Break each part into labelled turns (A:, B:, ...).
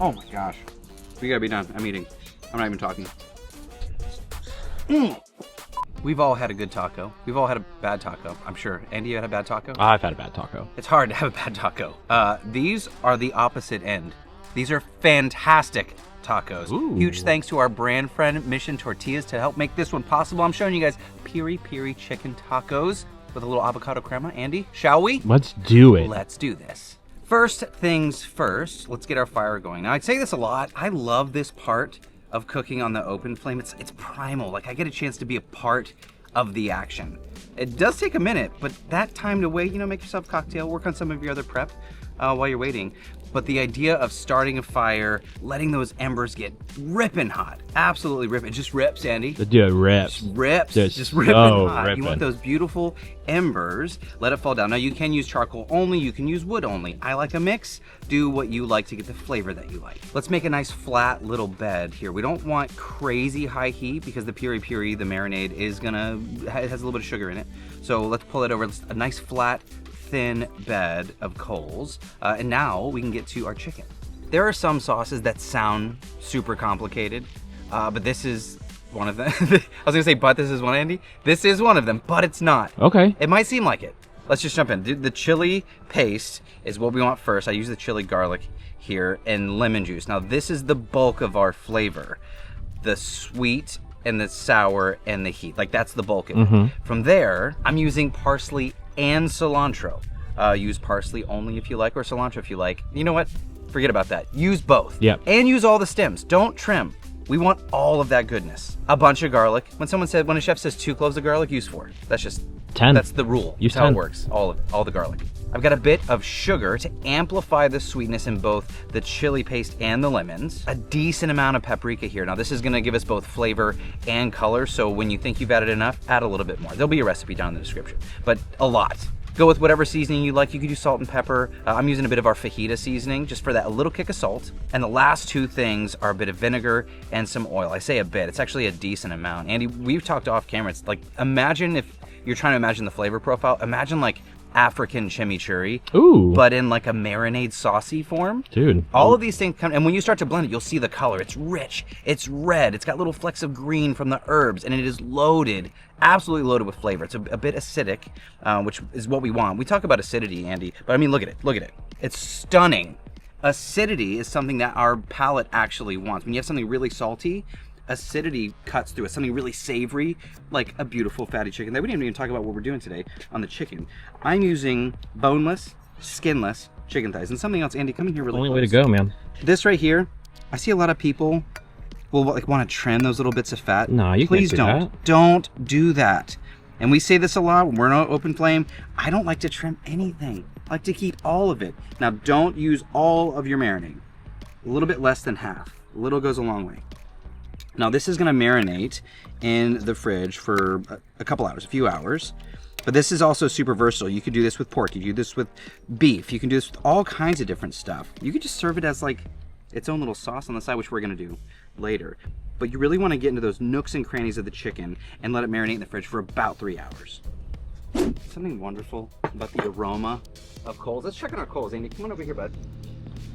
A: Oh my gosh. We gotta be done. I'm eating. I'm not even talking. We've all had a good taco. We've all had a bad taco, I'm sure. Andy, you had a bad taco?
B: I've had a bad taco.
A: It's hard to have a bad taco. These are the opposite end. These are fantastic tacos.
B: Ooh.
A: Huge thanks to our brand friend, Mission Tortillas, to help make this one possible. I'm showing you guys Piri Piri Chicken Tacos with a little avocado crema. Andy, shall we?
B: Let's do it.
A: Let's do this. First things first, let's get our fire going. Now, I'd say this a lot. I love this part of cooking on the open flame. It's primal. Like, I get a chance to be a part of the action. It does take a minute, but that time to wait, make yourself a cocktail, work on some of your other prep while you're waiting. But the idea of starting a fire, letting those embers get ripping hot, absolutely ripping. It just rips, Andy.
B: It rips.
A: Just rips. Just ripping hot. You want those beautiful embers. Let it fall down. Now, you can use charcoal only. You can use wood only. I like a mix. Do what you like to get the flavor that you like. Let's make a nice flat little bed here. We don't want crazy high heat because the piri piri, the marinade, it has a little bit of sugar in it. So let's pull it over. A nice flat, thin bed of coals. And now we can get to our chicken. There are some sauces that sound super complicated, but this is one of them. I was gonna say, but this is one, Andy. This is one of them, but it's not.
B: Okay.
A: It might seem like it. Let's just jump in. The chili paste is what we want first. I use the chili garlic here and lemon juice. Now, this is the bulk of our flavor. The sweet and the sour and the heat. Like, that's the bulk of it. From there, I'm using parsley and cilantro. Use parsley only if you like, or cilantro if you like. You know what? Forget about that. Use both.
B: Yep.
A: And use all the stems. Don't trim. We want all of that goodness. A bunch of garlic. When a chef says 2 cloves of garlic, use 4. That's just
B: 10.
A: That's the rule.
B: Use
A: That's how
B: 10.
A: it works. All of it. All the garlic. I've got a bit of sugar to amplify the sweetness in both the chili paste and the lemons. A decent amount of paprika here. Now, this is gonna give us both flavor and color, so when you think you've added enough, add a little bit more. There'll be a recipe down in the description, but a lot. Go with whatever seasoning you like. You could use salt and pepper. I'm using a bit of our fajita seasoning just for that, a little kick of salt. And the last 2 things are a bit of vinegar and some oil. I say a bit, it's actually a decent amount. Andy, we've talked off camera. It's like, imagine if you're trying to imagine the flavor profile, imagine like African chimichurri, but in like a marinade saucy form.
B: Dude.
A: All of these things come, and when you start to blend it, you'll see the color. It's rich, it's red, it's got little flecks of green from the herbs, and it is loaded, absolutely loaded with flavor. It's a bit acidic, which is what we want. We talk about acidity, Andy, but I mean, look at it. It's stunning. Acidity is something that our palate actually wants. When you have something really salty, acidity cuts through it. Something really savory, like a beautiful fatty chicken. We didn't even talk about what we're doing today on the chicken. I'm using boneless, skinless chicken thighs. And something else, Andy, come in here really
B: Only
A: close.
B: way to go, man.
A: This right here, I see a lot of people will like want to trim those little bits of fat.
B: No, you
A: Please
B: can't do
A: don't.
B: that.
A: Don't do that. And we say this a lot when we're on open flame. I don't like to trim anything. I like to keep all of it. Now, don't use all of your marinade. A little bit less than half. A little goes a long way. Now, this is gonna marinate in the fridge for a couple hours, a few hours. But this is also super versatile. You could do this with pork, you could do this with beef, you can do this with all kinds of different stuff. You could just serve it as like its own little sauce on the side, which we're gonna do later. But you really wanna get into those nooks and crannies of the chicken and let it marinate in the fridge for about 3 hours. Something wonderful about the aroma of coals. Let's check on our coals, Andy. Come on over here, bud.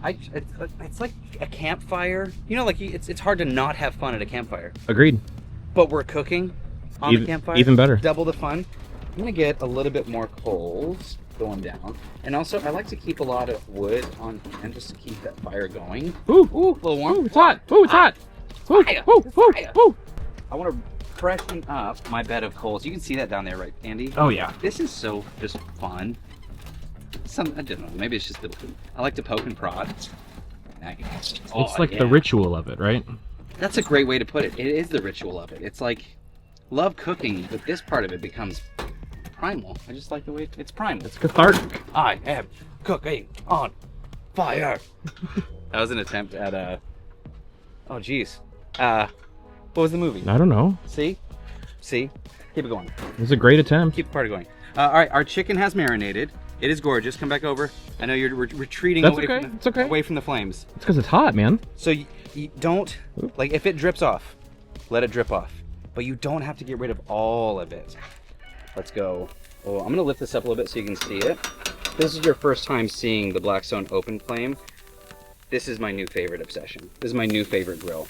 A: It's like a campfire. Like it's hard to not have fun at a campfire.
B: Agreed.
A: But we're cooking on the campfire.
B: Even better.
A: Double the fun. I'm gonna get a little bit more coals going down. And also, I like to keep a lot of wood on hand just to keep that fire going.
B: Ooh,
A: a little warm.
B: Ooh, it's hot. Ooh, it's hot. Ooh,
A: Fire.
B: ooh, ooh,
A: Fire.
B: ooh.
A: I want to freshen up my bed of coals. You can see that down there, right, Andy?
B: Oh, yeah.
A: This is so just fun. I don't know, maybe it's just I like to poke and prod.
B: It's like the ritual of it, right?
A: That's a great way to put it. It is the ritual of it. It's like, love cooking, but this part of it becomes primal. I just like the way it's primal.
B: It's cathartic.
A: I am cooking on fire. That was an attempt at oh geez. What was the movie?
B: I don't know.
A: See? Keep it going.
B: It was a great attempt.
A: Keep the party going. All right, our chicken has marinated. It is gorgeous. Come back over. I know you're retreating
B: That's
A: away,
B: okay.
A: from
B: It's okay.
A: away from the flames.
B: It's because it's hot, man.
A: So you don't, like if it drips off, let it drip off. But you don't have to get rid of all of it. Let's go. Oh, I'm gonna lift this up a little bit so you can see it. This is your first time seeing the Blackstone open flame. This is my new favorite obsession. This is my new favorite grill.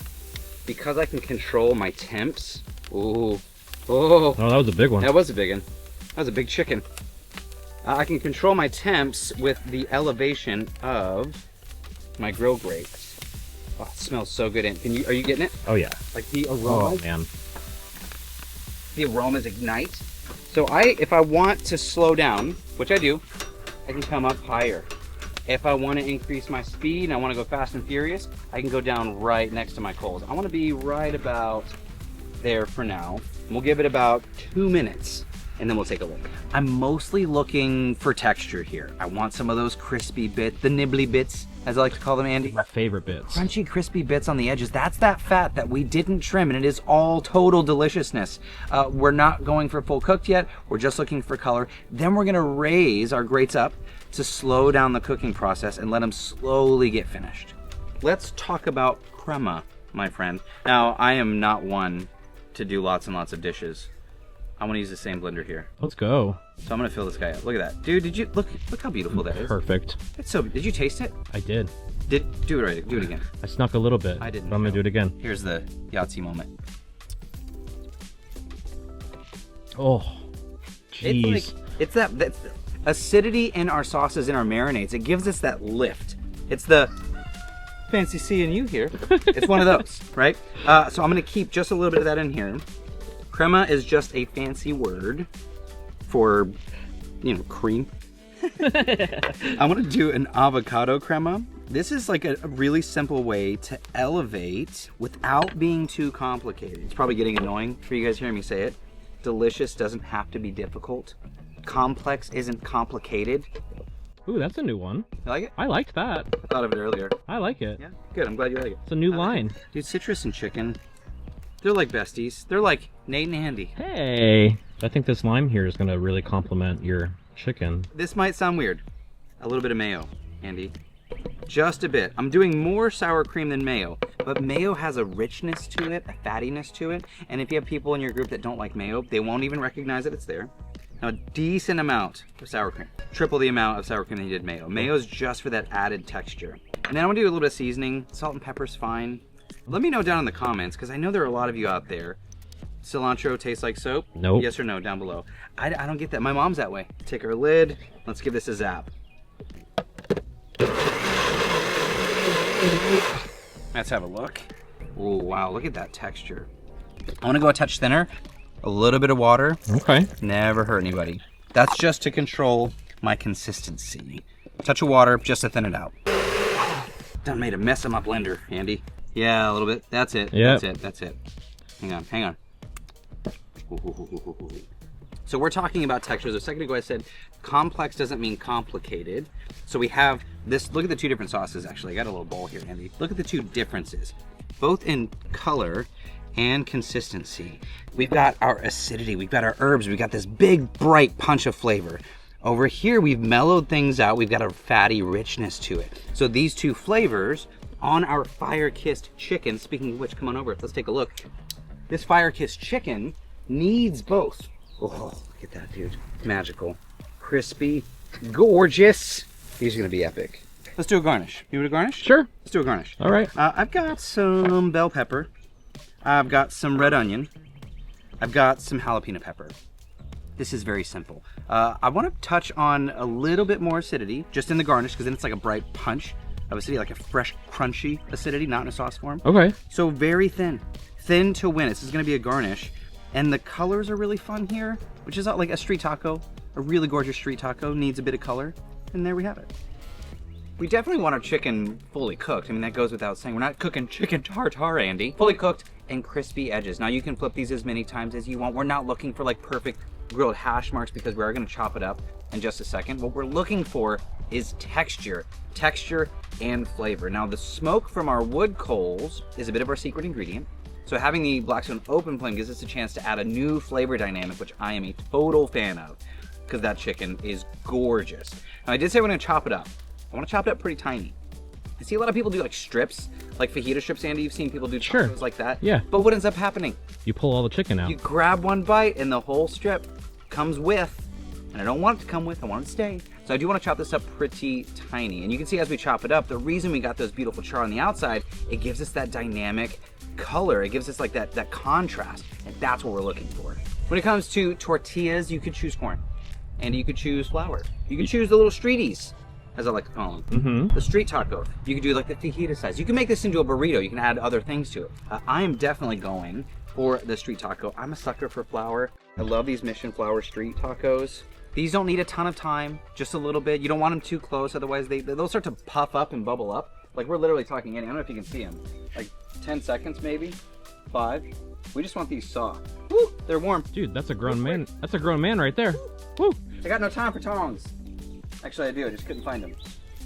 A: Because I can control my temps. Ooh. Oh,
B: that was a big one.
A: That was a big one. That was a big chicken. I can control my temps with the elevation of my grill grates. Oh, it smells so good. Are you getting it?
B: Oh yeah.
A: Like the aroma.
B: Oh man.
A: The aromas ignite. So if I want to slow down, which I do, I can come up higher. If I want to increase my speed and I want to go fast and furious, I can go down right next to my coals. I want to be right about there for now. And we'll give it about 2 minutes and then we'll take a look. I'm mostly looking for texture here. I want some of those crispy bits, the nibbly bits, as I like to call them, Andy.
B: My favorite bits.
A: Crunchy, crispy bits on the edges. That's that fat that we didn't trim, and it is all total deliciousness. We're not going for full cooked yet. We're just looking for color. Then we're gonna raise our grates up to slow down the cooking process and let them slowly get finished. Let's talk about crema, my friend. Now, I am not one to do lots and lots of dishes. I want to use the same blender here.
B: Let's go.
A: So I'm gonna fill this guy up. Look at that. Dude, did you look how beautiful that is?
B: Perfect.
A: It's so, did you taste it?
B: I did.
A: Do it right, do it again.
B: I snuck a little bit.
A: I didn't.
B: But I'm gonna do it again.
A: Here's the Yahtzee moment.
B: Oh, jeez.
A: It's that's acidity in our sauces, in our marinades. It gives us that lift. It's the fancy seeing you here. It's one of those, right? So I'm gonna keep just a little bit of that in here. Crema is just a fancy word for, cream. I'm gonna do an avocado crema. This is like a really simple way to elevate without being too complicated. It's probably getting annoying for you guys hearing me say it. Delicious doesn't have to be difficult. Complex isn't complicated.
B: Ooh, that's a new one.
A: You like it?
B: I liked that.
A: I thought of it earlier.
B: I like it.
A: Yeah, good. I'm glad you like it.
B: It's a new line.
A: Dude, citrus and chicken, they're like besties. They're like Nate and Andy.
B: Hey. I think this lime here is going to really complement your chicken.
A: This might sound weird. A little bit of mayo, Andy. Just a bit. I'm doing more sour cream than mayo, but mayo has a richness to it, a fattiness to it, and if you have people in your group that don't like mayo, they won't even recognize that it's there. Now, a decent amount of sour cream. Triple the amount of sour cream that you did mayo. Mayo is just for that added texture. And then I'm gonna do a little bit of seasoning. Salt and pepper's fine. Let me know down in the comments, because I know there are a lot of you out there. Cilantro tastes like soap?
B: Nope.
A: Yes or no down below. I don't get that. My mom's that way. Take our lid. Let's give this a zap. Let's have a look. Oh, wow. Look at that texture. I want to go a touch thinner. A little bit of water.
B: Okay.
A: Never hurt anybody. That's just to control my consistency. Touch of water just to thin it out. Done made a mess of my blender, Andy. Yeah, a little bit. That's it.
B: Yep.
A: That's it. Hang on. So we're talking about textures. A second ago I said complex doesn't mean complicated. So we have this, look at the two different sauces actually. I got a little bowl here, Andy. Look at the two differences, both in color and consistency. We've got our acidity, we've got our herbs, we've got this big bright punch of flavor. Over here we've mellowed things out, we've got a fatty richness to it. So these two flavors on our fire-kissed chicken, speaking of which, come on over, let's take a look. This fire-kissed chicken needs both. Oh, look at that, dude. Magical. Crispy. Gorgeous. These are gonna be epic. Let's do a garnish. You want a garnish?
B: Sure.
A: Let's do a garnish.
B: All right.
A: I've got some bell pepper. I've got some red onion. I've got some jalapeno pepper. This is very simple. I want to touch on a little bit more acidity just in the garnish, because then it's like a bright punch of acidity, like a fresh, crunchy acidity, not in a sauce form.
B: Okay.
A: So very thin. Thin to win. This is going to be a garnish. And the colors are really fun here, which is like a street taco. A really gorgeous street taco needs a bit of color. And there we have it. We definitely want our chicken fully cooked. I mean, that goes without saying. We're not cooking chicken tartare, Andy. Fully cooked and crispy edges. Now you can flip these as many times as you want. We're not looking for like perfect grilled hash marks, because we are going to chop it up in just a second. What we're looking for is texture and flavor. Now the smoke from our wood coals is a bit of our secret ingredient. So having the Blackstone open flame gives us a chance to add a new flavor dynamic, which I am a total fan of, because that chicken is gorgeous. Now I did say we're going to chop it up. I want to chop it up pretty tiny. I see a lot of people do like strips, like fajita strips, Andy. You've seen people do tacos like that.
B: Yeah.
A: But what ends up happening?
B: You pull all the chicken out.
A: You grab one bite and the whole strip comes with, and I don't want it to come with, I want it to stay. So I do want to chop this up pretty tiny. And you can see as we chop it up, the reason we got those beautiful char on the outside, it gives us that dynamic color. It gives us like that contrast. And that's what we're looking for. When it comes to tortillas, you could choose corn. And you could choose flour. You could choose the little streeties, as I like to call them. The street taco. You could do like the fajita size. You can make this into a burrito. You can add other things to it. I am definitely going for the street taco. I'm a sucker for flour. I love these Mission Flour street tacos. These don't need a ton of time, just a little bit. You don't want them too close, otherwise they'll start to puff up and bubble up. Like we're literally talking, I don't know if you can see them. Like 10 seconds maybe, 5. We just want these soft. Woo, they're warm.
B: Dude, that's a grown man. That's a grown man right there. Woo.
A: I got no time for tongs. Actually, I do. I just couldn't find them.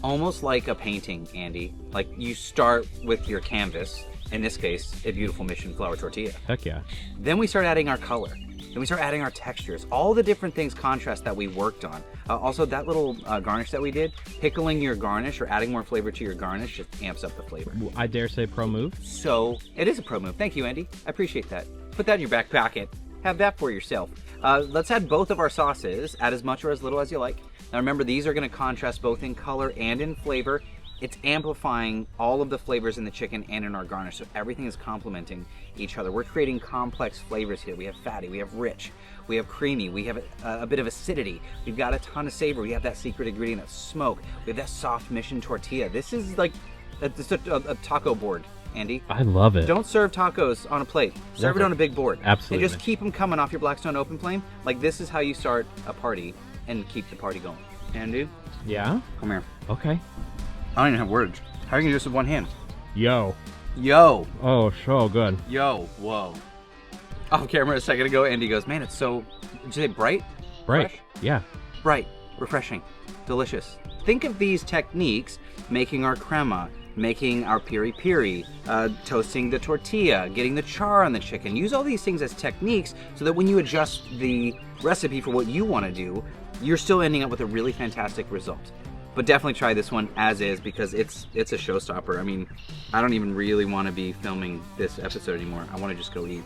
A: Almost like a painting, Andy. Like you start with your canvas, in this case, a beautiful Mission Flour tortilla.
B: Heck yeah.
A: Then we start adding our color. Then we start adding our textures. All the different things, contrast that we worked on. Also, that little garnish that we did, pickling your garnish or adding more flavor to your garnish just amps up the flavor.
B: I dare say pro move.
A: So, it is a pro move. Thank you, Andy. I appreciate that. Put that in your back pocket. Have that for yourself. Let's add both of our sauces. Add as much or as little as you like. Now remember, these are going to contrast both in color and in flavor. It's amplifying all of the flavors in the chicken and in our garnish, so everything is complementing each other. We're creating complex flavors here. We have fatty, we have rich, we have creamy, we have a bit of acidity, we've got a ton of savor, we have that secret ingredient of smoke, we have that soft Mission tortilla. This is like a taco board, Andy.
B: I love it.
A: Don't serve tacos on a plate. Serve it on a big board.
B: Absolutely.
A: And just keep them coming off your Blackstone open flame. Like this is how you start a party and keep the party going. Andy?
B: Yeah?
A: Come here.
B: Okay.
A: I don't even have words. How are you gonna do this with one hand?
B: Yo.
A: Yo.
B: Oh, so good.
A: Yo. Whoa. Off camera a second ago, Andy goes, man, it's so, did you say bright?
B: Bright.
A: Fresh?
B: Yeah.
A: Bright, refreshing, delicious. Think of these techniques, making our crema, making our piri piri, toasting the tortilla, getting the char on the chicken. Use all these things as techniques so that when you adjust the recipe for what you want to do, you're still ending up with a really fantastic result. But definitely try this one as is because it's a showstopper. I mean, I don't even really want to be filming this episode anymore. I want to just go eat.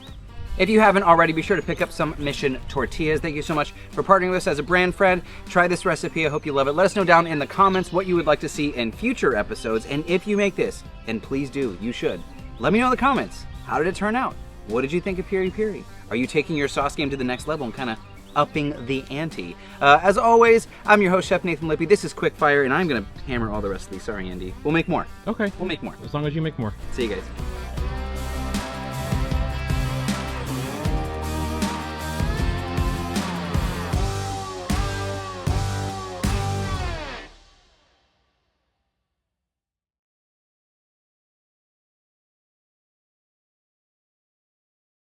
A: If you haven't already, be sure to pick up some Mission tortillas. Thank you so much for partnering with us as a brand friend. Try this recipe. I hope you love it. Let us know down in the comments what you would like to see in future episodes. And if you make this, and please do, you should, let me know in the comments. How did it turn out? What did you think of Piri Piri? Are you taking your sauce game to the next level and kind of upping the ante? As always, I'm your host, Chef Nathan Lippy. This is Quickfire, and I'm going to hammer all the rest of these. Sorry, Andy. We'll make more.
B: Okay.
A: We'll make more.
B: As long as you make more.
A: See you guys.